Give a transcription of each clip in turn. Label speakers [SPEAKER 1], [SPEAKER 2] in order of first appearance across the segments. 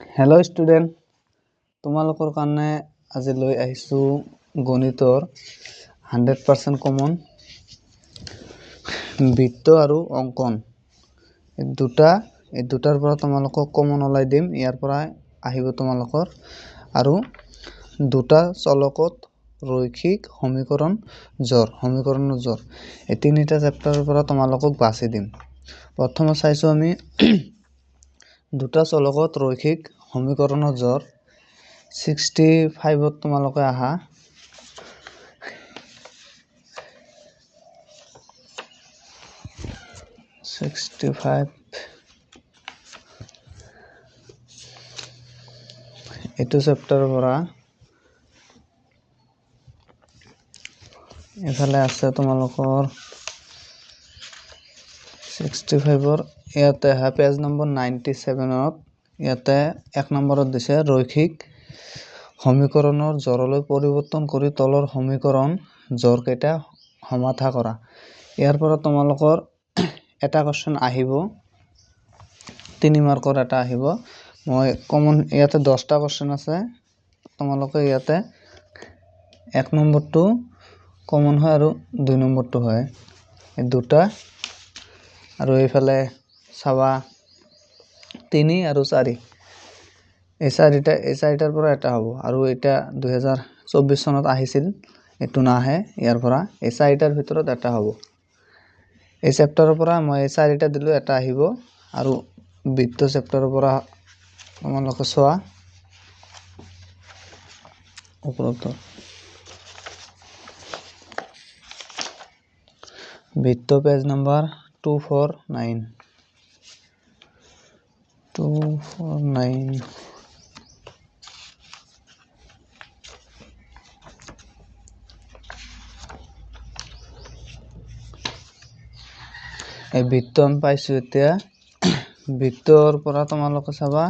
[SPEAKER 1] Hello' student, তোমালোকৰ কাৰণে আজি লৈ আহিছোঁ গণিতৰ 100% কমন বৃত্ত আৰু অংকন। এই দুটাৰ পৰা তোমালোকক কমন ওলাই দিম। ইয়াৰ পৰা আহিব তোমালোকৰ আৰু দুটা চলকত ৰৈখিক সমীকৰণৰ জোৰ এই তিনিটা চেপ্টাৰৰ পৰা তোমালোকক বাছি দিম। প্ৰথমে চাইছোঁ আমি দুটা চলকত ৰৈখিক সমীকৰণৰ জোৰ 65ত তোমালোকে আহা। এইটো চেপ্টাৰৰ পৰা এফালে আছে তোমালোকৰ 65ৰ ইয়াতে আহা পেজ নম্বৰ 97ত। ইয়াতে 1 নম্বৰত দিছে ৰৈখিক সমীকৰণৰ জোৰলৈ পৰিৱৰ্তন কৰি তলৰ সমীকৰণ জোৰকেইটা সমাধা কৰা। ইয়াৰ পৰা তোমালোকৰ এটা কোৱেশ্চন আহিব, 3 মাৰ্কৰ এটা আহিব। মই কমন ইয়াতে 10টা কোৱেশ্চন আছে। তোমালোকে ইয়াতে 1 নম্বৰটো কমন হয় আৰু 2 নম্বৰটো হয়, এই দুটা। আৰু এইফালে চাবা 3 আৰু 4, এই চাৰিটাৰ পৰা এটা হ'ব। আৰু এটা 2024 চনত আহিছিল, এইটো নাহে। ইয়াৰ পৰা এই চাৰিটাৰ ভিতৰত এটা হ'ব। এই চেপ্টাৰৰ পৰা মই এই চাৰিটা দিলোঁ, এটা আহিব। আৰু বৃত্ত চেপ্টাৰৰ পৰা তোমালোকে চোৱা ওপৰত বৃত্ত পেজ নম্বৰ 249। এই বৃত্ত আমি পাইছোঁ। এতিয়া বৃত্তৰ পৰা তোমালোকে চাবা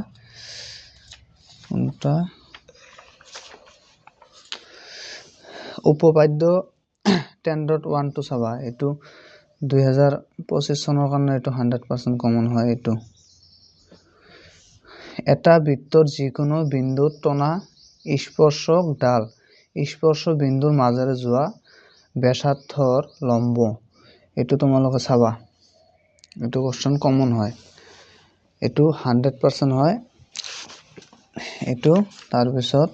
[SPEAKER 1] কোনটা উপপাদ্য 10.1টো চাবা। এইটো 2025 চনৰ কাৰণে এইটো 100% কমন হয়। এইটো এটা বৃত্তৰ যিকোনো বিন্দুত টনা স্পৰ্শক ডাল স্পৰ্শ বিন্দুৰ মাজেৰে যোৱা ব্যাসাৰ্থৰ লম্ব। এইটো তোমালোকে চাবা, এইটো কোৱেশ্চন কমন হয়, এইটো 100% হয় এইটো। তাৰপিছত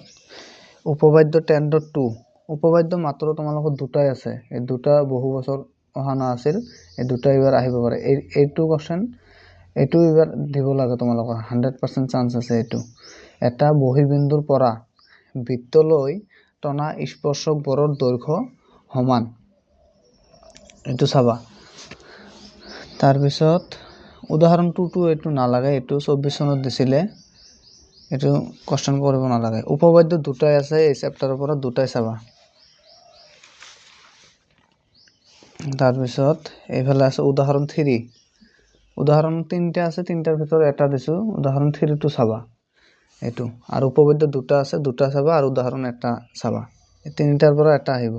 [SPEAKER 1] উপপাদ্য 10.2, উপপাদ্য মাত্ৰ তোমালোকৰ দুটাই আছে। এই দুটা বহু বছৰ অহা নাছিল, এই দুটা এইবাৰ আহিব পাৰে। এইটো কোৱেশ্চন এইটো এইবাৰ দিব লাগে তোমালোকৰ, 100% চান্স আছে এইটো। এটা বহিৰ্বিন্দুৰ পৰা বৃত্তলৈ টনা স্পৰ্শকবোৰৰ দৈৰ্ঘ্য সমান, এইটো চাবা। তাৰপিছত উদাহৰণ 2টো এইটো নালাগে, এইটো 24 চনত দিছিলে, এইটো কোৱেশ্চন কৰিব নালাগে। উপপাদ্য দুটাই আছে, এই চেপ্টাৰৰ পৰা দুটাই চাবা। তাৰপিছত এইফালে আছে উদাহৰণ 3। উদাহৰণ 3টা আছে, 3টাৰ ভিতৰত এটা দিছোঁ। উদাহৰণ 3টো চাবা এইটো। আৰু উপপাদ্য দুটা আছে, দুটা চাবা আৰু উদাহৰণ এটা চাবা। এই তিনিটাৰ পৰা এটা আহিব।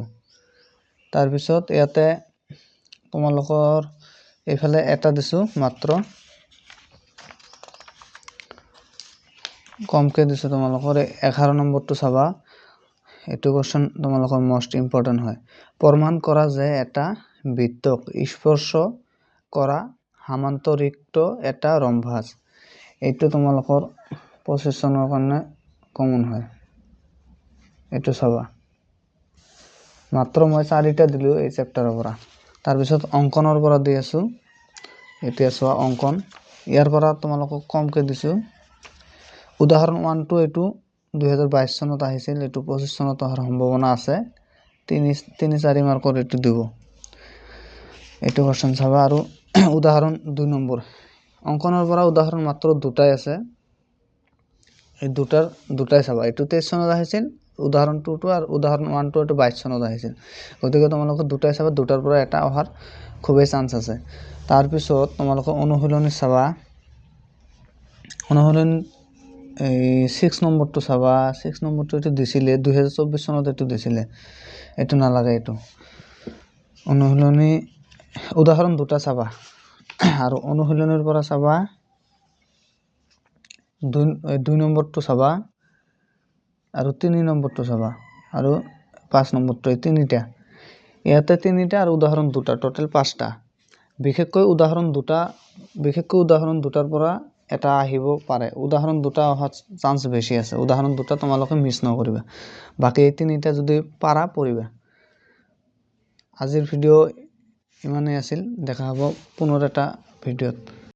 [SPEAKER 1] তাৰপিছত ইয়াতে তোমালোকৰ এইফালে এটা দিছোঁ, মাত্ৰ কমকৈ দিছোঁ তোমালোকৰ। 11 নম্বৰটো চাবা, এইটো কোৱেশ্চন তোমালোকৰ মষ্ট ইম্পৰ্টেণ্ট হয়। প্ৰমাণ কৰা যে এটা বৃত্তক স্পৰ্শ কৰা সমান্তৰিক্ত এটা ৰম্বাস। এইটো তোমালোকৰ 25 চনৰ কাৰণে কমন হয়, এইটো চাবা। মাত্ৰ মই 4টা দিলোঁ এই চেপ্টাৰৰ পৰা। তাৰপিছত অংকনৰ পৰা দি আছোঁ। এতিয়া চোৱা অংকন, ইয়াৰ পৰা তোমালোকক কমকৈ দিছোঁ। উদাহৰণ 1টো এইটো 2022 চনত আহিছিল, এইটো 25 চনত অহাৰ সম্ভাৱনা আছে। 3-4 মাৰ্কৰ এইটো দিব, এইটো কোৱেশ্চন চাবা। আৰু উদাহৰণ 2 নম্বৰ, অংকনৰ পৰা উদাহৰণ মাত্ৰ দুটাই আছে, এই দুটাই চাবা। এইটো 23 চনত আহিছিল উদাহৰণ 2টো, আৰু উদাহৰণ 1টো এইটো 22 চনত আহিছিল। গতিকে তোমালোকে দুটাই চাবা, দুটাৰ পৰা এটা অহাৰ খুবেই চান্স আছে। তাৰপিছত তোমালোকে অনুশীলনী চাবা। অনুশীলনী 6 নম্বৰটো চাবা। 6 নম্বৰটো এইটো দিছিলে 2024 চনত, এইটো দিছিলে, এইটো নালাগে। এইটো অনুশীলনী উদাহৰণ দুটা চাবা। আৰু অনুশীলনীৰ পৰা চাবা 2 নম্বৰটো চাবা আৰু 3 নম্বৰটো চাবা আৰু 5 নম্বৰটো এই তিনিটা ইয়াতে তিনিটা আৰু উদাহৰণ দুটা টোটাল 5টা বিশেষকৈ উদাহৰণ দুটাৰ পৰা এটা আহিব পাৰে উদাহৰণ দুটা অহাৰ চান্স বেছি আছে উদাহৰণ দুটা তোমালোকে মিছ নকৰিবা বাকি এই তিনিটা যদি পাৰা পঢ়িবা আজিৰ ভিডিও ইমানেই আছিল দেখা হ'ব পুনৰ এটা ভিডিওত